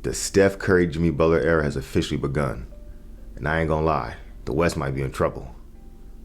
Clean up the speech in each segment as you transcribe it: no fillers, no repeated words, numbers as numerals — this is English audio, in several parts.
The Steph Curry, Jimmy Butler era has officially begun. And I ain't gonna lie, the West might be in trouble.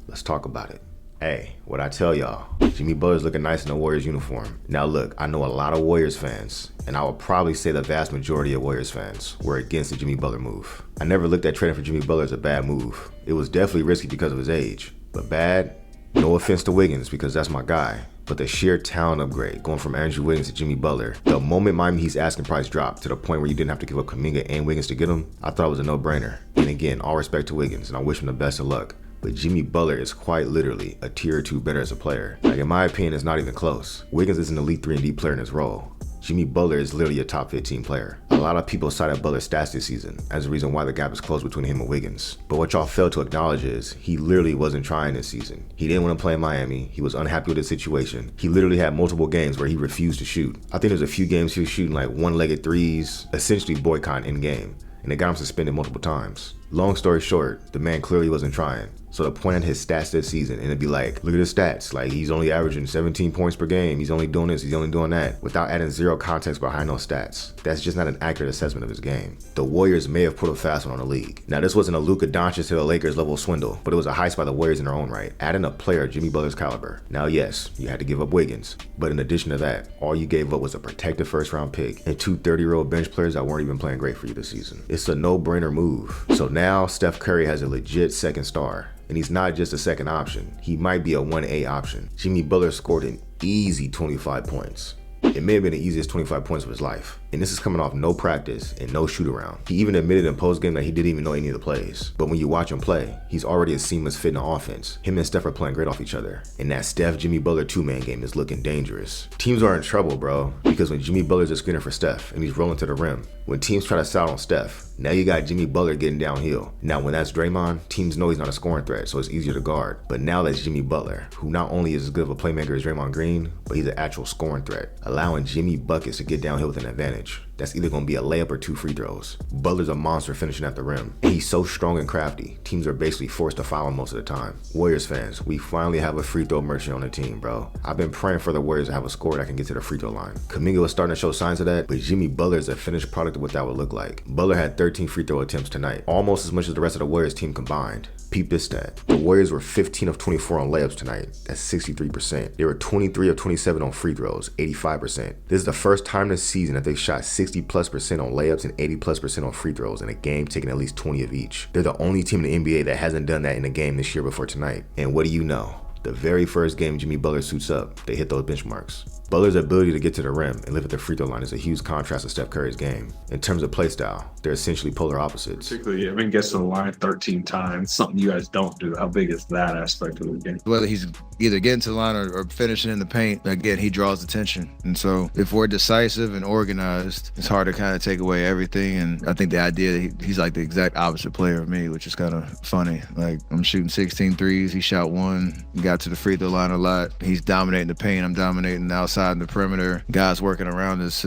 Let's talk about it. Hey, what I tell y'all, Jimmy Butler's looking nice in a Warriors uniform. Now look, I know a lot of Warriors fans, and I will probably say the vast majority of Warriors fans were against the Jimmy Butler move. I never looked at trading for Jimmy Butler as a bad move. It was definitely risky because of his age. But bad? No offense to Wiggins, because that's my guy. But the sheer talent upgrade, going from Andrew Wiggins to Jimmy Butler, the moment Miami Heat's asking price dropped to the point where you didn't have to give up Kuminga and Wiggins to get him, I thought it was a no-brainer. And again, all respect to Wiggins, and I wish him the best of luck. But Jimmy Butler is quite literally a tier or two better as a player. Like, in my opinion, it's not even close. Wiggins is an elite 3 and D player in his role. Jimmy Butler is literally a top 15 player. A lot of people cited Butler's stats this season as the reason why the gap is closed between him and Wiggins. But what y'all failed to acknowledge is he literally wasn't trying this season. He didn't want to play in Miami. He was unhappy with his situation. He literally had multiple games where he refused to shoot. I think there's a few games he was shooting like one-legged threes, essentially boycotting in game. And it got him suspended multiple times. Long story short, the man clearly wasn't trying. So to point at his stats this season and it'd be like, look at his stats. Like, he's only averaging 17 points per game. He's only doing this, he's only doing that, without adding zero context behind those stats. That's just not an accurate assessment of his game. The Warriors may have put a fast one on the league. Now, this wasn't a Luka Doncic to the Lakers level swindle, but it was a heist by the Warriors in their own right, adding a player of Jimmy Butler's caliber. Now, yes, you had to give up Wiggins, but in addition to that, all you gave up was a protected first-round pick and two 30-year-old bench players that weren't even playing great for you this season. It's a no-brainer move. So now Steph Curry has a legit second star. And he's not just a second option. He might be a 1A option. Jimmy Butler scored an easy 25 points. It may have been the easiest 25 points of his life. And this is coming off no practice and no shoot around. He even admitted in postgame that he didn't even know any of the plays. But when you watch him play, he's already a seamless fit in the offense. Him and Steph are playing great off each other. And that Steph-Jimmy Butler two-man game is looking dangerous. Teams are in trouble, bro. Because when Jimmy Butler's a screener for Steph and he's rolling to the rim, when teams try to sell on Steph, now you got Jimmy Butler getting downhill. Now when that's Draymond, teams know he's not a scoring threat, so it's easier to guard. But now that's Jimmy Butler, who not only is as good of a playmaker as Draymond Green, but he's an actual scoring threat, allowing Jimmy buckets to get downhill with an advantage. That's either going to be a layup or 2 free throws. Butler's a monster finishing at the rim. And he's so strong and crafty, teams are basically forced to foul him most of the time. Warriors fans, we finally have a free throw merchant on the team, bro. I've been praying for the Warriors to have a scorer that can get to the free throw line. Kuminga was starting to show signs of that, but Jimmy Butler is a finished product of what that would look like. Butler had 13 free throw attempts tonight, almost as much as the rest of the Warriors team combined. Peep this stat. The Warriors were 15 of 24 on layups tonight. That's 63%. They were 23 of 27 on free throws, 85%. This is the first time this season that they've shot 60+% on layups and 80+% on free throws in a game, taking at least 20 of each. They're the only team in the NBA that hasn't done that in a game this year before tonight. And what do you know? The very first game Jimmy Butler suits up, they hit those benchmarks. Butler's ability to get to the rim and live at the free throw line is a huge contrast to Steph Curry's game. In terms of play style, they're essentially polar opposites. Particularly, I mean, gets to the line 13 times, something you guys don't do. How big is that aspect of the game? Whether he's either getting to the line or finishing in the paint, again, he draws attention. And so if we're decisive and organized, it's hard to kind of take away everything. And I think the idea that he's like the exact opposite player of me, which is kind of funny. Like, I'm shooting 16 threes, he shot 1, got to the free throw line a lot. He's dominating the paint, I'm dominating the outside and the perimeter. Guys working around us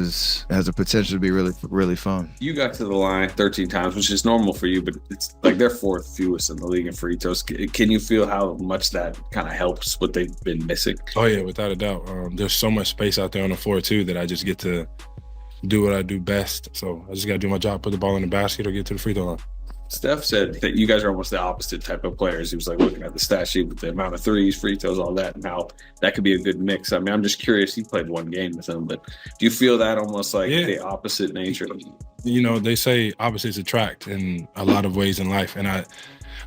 has a potential to be really, really fun. You got to the line 13 times, which is normal for you, but it's like they're 4th fewest in the league in free throws. Can you feel how much that kind of helps what they've been missing? Oh yeah, without a doubt. There's so much space out there on the floor too that I just get to do what I do best. So I just got to do my job, put the ball in the basket or get to the free throw line. Steph said that you guys are almost the opposite type of players. He was like looking at the stat sheet with the amount of threes, free throws, all that, and how that could be a good mix. I mean, I'm just curious. He played 1 game with him, but do you feel that almost like the opposite nature? You know, they say opposites attract in a lot of ways in life, and I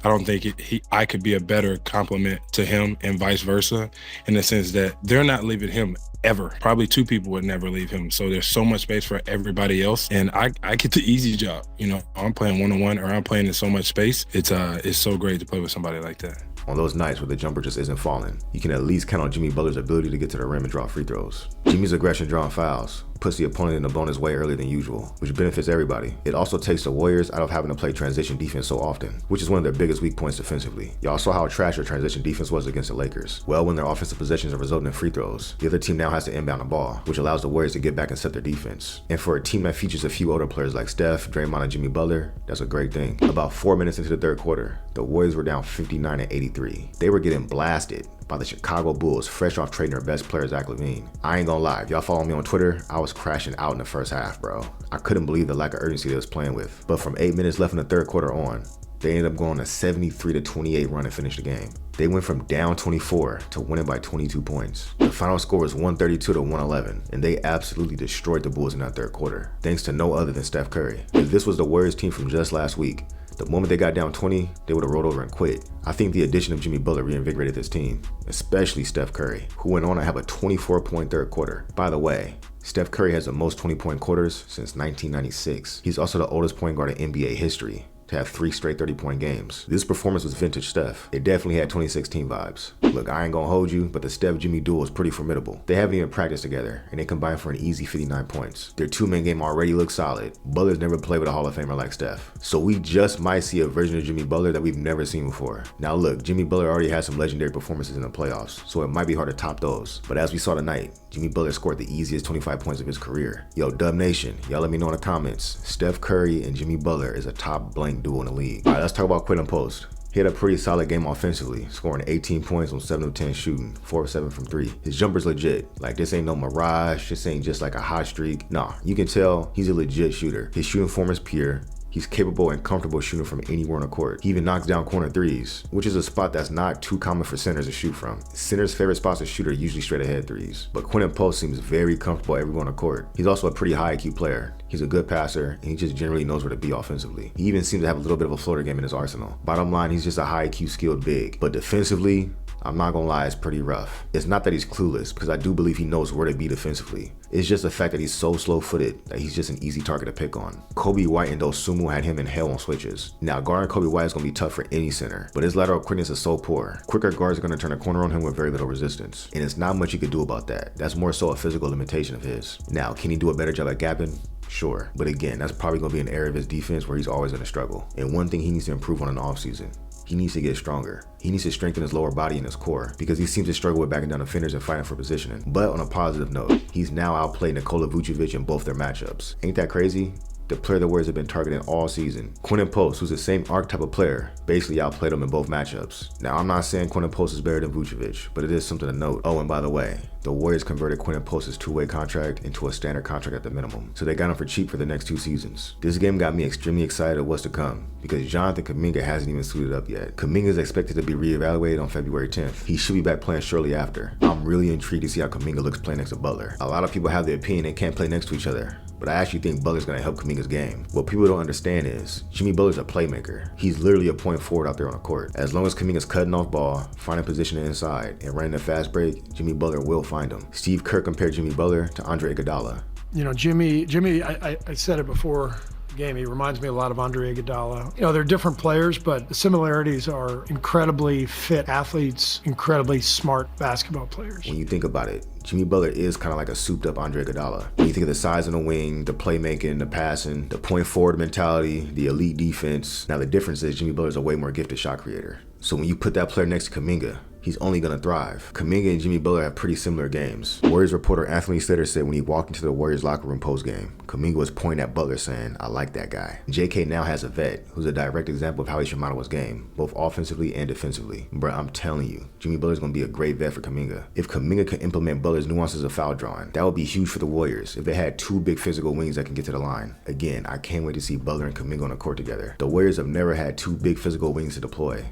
don't think I could be a better complement to him and vice versa, in the sense that they're not leaving him ever. Probably 2 people would never leave him. So there's so much space for everybody else. And I get the easy job. You know, I'm playing one-on-one or I'm playing in so much space. It's so great to play with somebody like that. On those nights where the jumper just isn't falling, you can at least count on Jimmy Butler's ability to get to the rim and draw free throws. Jimmy's aggression drawing fouls puts the opponent in a bonus way earlier than usual, which benefits everybody. It also takes the Warriors out of having to play transition defense so often, which is one of their biggest weak points defensively. Y'all saw how trash their transition defense was against the Lakers. Well, when their offensive possessions are resulting in free throws, the other team now has to inbound the ball, which allows the Warriors to get back and set their defense. And for a team that features a few older players like Steph, Draymond, and Jimmy Butler, that's a great thing. About 4 minutes into the third quarter, the Warriors were down 59-83. They were getting blasted. by the Chicago Bulls, fresh off trading their best player, Zach LaVine. I ain't gonna lie, if y'all follow me on Twitter, I was crashing out in the first half, bro. I couldn't believe the lack of urgency they was playing with. But from 8 minutes left in the third quarter on, they ended up going a 73-28 run and finished the game. They went from down 24 to winning by 22 points. The final score was 132-111, and they absolutely destroyed the Bulls in that third quarter, thanks to no other than Steph Curry. If this was the Warriors team from just last week, the moment they got down 20, they would have rolled over and quit. I think the addition of Jimmy Butler reinvigorated this team, especially Steph Curry, who went on to have a 24-point third quarter. By the way, Steph Curry has the most 20-point quarters since 1996. He's also the oldest point guard in NBA history to have 3 straight 30-point games. This performance was vintage Steph. It definitely had 2016 vibes. Look, I ain't gonna hold you, but the Steph-Jimmy duo is pretty formidable. They haven't even practiced together, and they combined for an easy 59 points. Their two-man game already looks solid. Butler's never played with a Hall of Famer like Steph. So we just might see a version of Jimmy Butler that we've never seen before. Now look, Jimmy Butler already had some legendary performances in the playoffs, so it might be hard to top those. But as we saw tonight, Jimmy Butler scored the easiest 25 points of his career. Yo, Dub Nation, y'all let me know in the comments. Steph Curry and Jimmy Butler is a top blank duo in the league. All right, let's talk about Quinten Post. He had a pretty solid game offensively, scoring 18 points on 7 of 10 shooting, 4 of 7 from 3. His jumper's legit. Like, this ain't no mirage, this ain't just like a hot streak. Nah, you can tell he's a legit shooter. His shooting form is pure. He's capable and comfortable shooting from anywhere on the court. He even knocks down corner threes, which is a spot that's not too common for centers to shoot from. Centers' favorite spots to shoot are usually straight ahead threes, but Quinten Post seems very comfortable everywhere on the court. He's also a pretty high IQ player. He's a good passer, and he just generally knows where to be offensively. He even seems to have a little bit of a floater game in his arsenal. Bottom line, he's just a high IQ skilled big, but defensively, I'm not gonna lie, it's pretty rough. It's not that he's clueless, because I do believe he knows where to be defensively. It's just the fact that he's so slow-footed that he's just an easy target to pick on. Kobe White and Dosunmu had him in hell on switches. Now, guarding Kobe White is gonna be tough for any center, but his lateral quickness is so poor. Quicker guards are gonna turn a corner on him with very little resistance, and it's not much you could do about that. That's more so a physical limitation of his. Now, can he do a better job at gapping? Sure, but again, that's probably gonna be an area of his defense where he's always gonna struggle. And one thing he needs to improve on in the offseason, he needs to get stronger. He needs to strengthen his lower body and his core because he seems to struggle with backing down defenders and fighting for positioning. But on a positive note, he's now outplayed Nikola Vucevic in both their matchups. Ain't that crazy? The player the Warriors have been targeting all season. Quinten Post, who's the same archetype of player, basically outplayed him in both matchups. Now, I'm not saying Quinten Post is better than Vucevic, but it is something to note. Oh, and by the way, the Warriors converted Quinten Post's two-way contract into a standard contract at the minimum, so they got him for cheap for the next 2 seasons. This game got me extremely excited at what's to come, because Jonathan Kuminga hasn't even suited up yet. Kuminga is expected to be reevaluated on February 10th. He should be back playing shortly after. I'm really intrigued to see how Kuminga looks playing next to Butler. A lot of people have the opinion they can't play next to each other, but I actually think Butler's going to help Kuminga's game. What people don't understand is Jimmy Butler's a playmaker. He's literally a point forward out there on the court. As long as Kuminga's cutting off ball, finding position inside, and running a fast break, Jimmy Butler will find him. Steve Kerr compared Jimmy Butler to Andre Iguodala. You know, Jimmy, I said it before the game, he reminds me a lot of Andre Iguodala. You know, they're different players, but the similarities are incredibly fit athletes, incredibly smart basketball players. When you think about it, Jimmy Butler is kind of like a souped up Andre Iguodala. When you think of the size on the wing, the playmaking, the passing, the point forward mentality, the elite defense. Now the difference is Jimmy Butler's a way more gifted shot creator. So when you put that player next to Kuminga, he's only gonna thrive. Kuminga and Jimmy Butler have pretty similar games. Warriors reporter Anthony Slater said when he walked into the Warriors locker room post-game, Kuminga was pointing at Butler saying, "I like that guy." JK now has a vet who's a direct example of how he should model his game, both offensively and defensively. Bruh, I'm telling you, Jimmy Butler's gonna be a great vet for Kuminga. If Kuminga can implement Butler's nuances of foul drawing, that would be huge for the Warriors if they had 2 big physical wings that can get to the line. Again, I can't wait to see Butler and Kuminga on the court together. The Warriors have never had 2 big physical wings to deploy.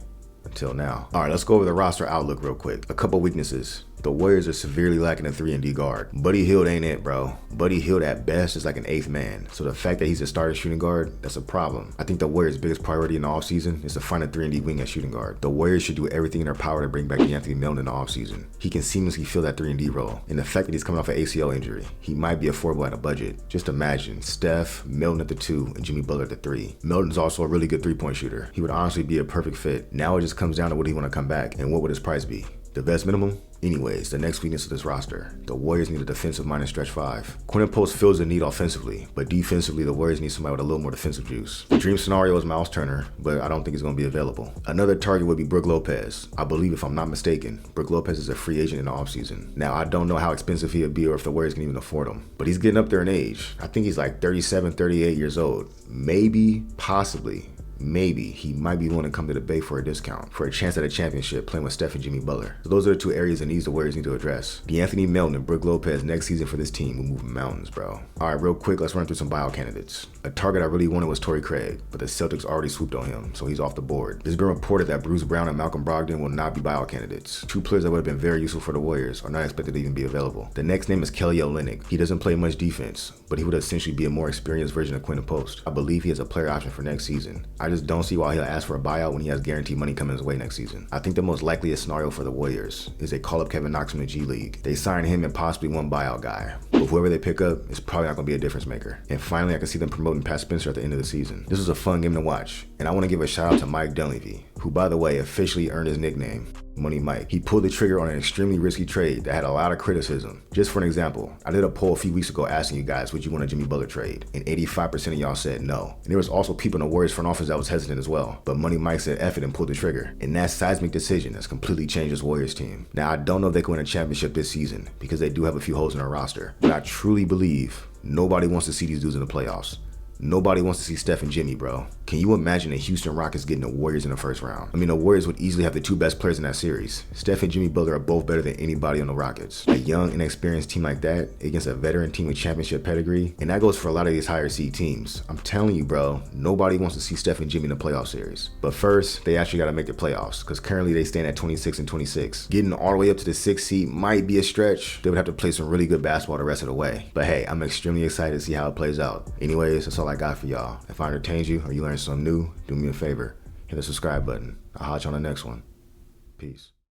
Until now. All right, let's go over the roster outlook real quick. A couple weaknesses. The Warriors are severely lacking a 3-and-D guard. Buddy Hield ain't it, bro. Buddy Hield at best is like an 8th man. So the fact that he's a starting shooting guard, that's a problem. I think the Warriors' biggest priority in the offseason is to find a 3-and-D wing at shooting guard. The Warriors should do everything in their power to bring back Anthony Melton in the offseason. He can seamlessly fill that 3-and-D role. And the fact that he's coming off an ACL injury, he might be affordable at a budget. Just imagine Steph, Melton at the 2, and Jimmy Butler at the 3. Melton's also a really good 3-point shooter. He would honestly be a perfect fit. Now it just comes down to would he want to come back and what would his price be? The best minimum? Anyways, the next weakness of this roster, the Warriors need a defensive-minded stretch 5. Quinten Post fills the need offensively, but defensively, the Warriors need somebody with a little more defensive juice. The dream scenario is Miles Turner, but I don't think he's going to be available. Another target would be Brook Lopez. I believe, if I'm not mistaken, Brook Lopez is a free agent in the offseason. Now, I don't know how expensive he'll be or if the Warriors can even afford him, but he's getting up there in age. I think he's like 37, 38 years old. Maybe, possibly, maybe he might be willing to come to the Bay for a discount, for a chance at a championship playing with Steph and Jimmy Butler. So those are the two areas and needs the Warriors need to address. D'Anthony Melton and Brook Lopez next season for this team will move mountains, bro. All right, real quick, let's run through some buyout candidates. A target I really wanted was Torrey Craig, but the Celtics already swooped on him, so he's off the board. It's been reported that Bruce Brown and Malcolm Brogdon will not be buyout candidates. Two players that would have been very useful for the Warriors are not expected to even be available. The next name is Kelly Olynyk. He doesn't play much defense, but he would essentially be a more experienced version of Quinten Post. I believe he has a player option for next season. I just don't see why he'll ask for a buyout when he has guaranteed money coming his way next season. I think the most likeliest scenario for the Warriors is they call up Kevin Knox from the G League. They sign him and possibly one buyout guy. But whoever they pick up is probably not going to be a difference maker. And finally, I can see them promoting Pat Spencer at the end of the season. This was a fun game to watch, and I want to give a shout out to Mike Dunleavy, who, by the way, officially earned his nickname, Money Mike. He pulled the trigger on an extremely risky trade that had a lot of criticism. Just for an example, I did a poll a few weeks ago asking you guys, would you want a Jimmy Butler trade? And 85% of y'all said no. And there was also people in the Warriors front office that was hesitant as well. But Money Mike said F it and pulled the trigger. And that seismic decision has completely changed this Warriors team. Now, I don't know if they can win a championship this season because they do have a few holes in their roster. But I truly believe nobody wants to see these dudes in the playoffs. Nobody wants to see Steph and Jimmy, bro. Can you imagine the Houston Rockets getting the Warriors in the first round? I mean, the Warriors would easily have the two best players in that series. Steph and Jimmy Butler are both better than anybody on the Rockets. A young, inexperienced team like that against a veteran team with championship pedigree, and that goes for a lot of these higher seed teams. I'm telling you, bro, nobody wants to see Steph and Jimmy in the playoff series. But first, they actually got to make the playoffs, because currently they stand at 26 and 26. Getting all the way up to the 6th seed might be a stretch. They would have to play some really good basketball the rest of the way. But hey, I'm extremely excited to see how it plays out. Anyways, that's all I got for y'all. If I entertained you or you learned something new, do me a favor, hit the subscribe button. I'll hot you on the next one. Peace.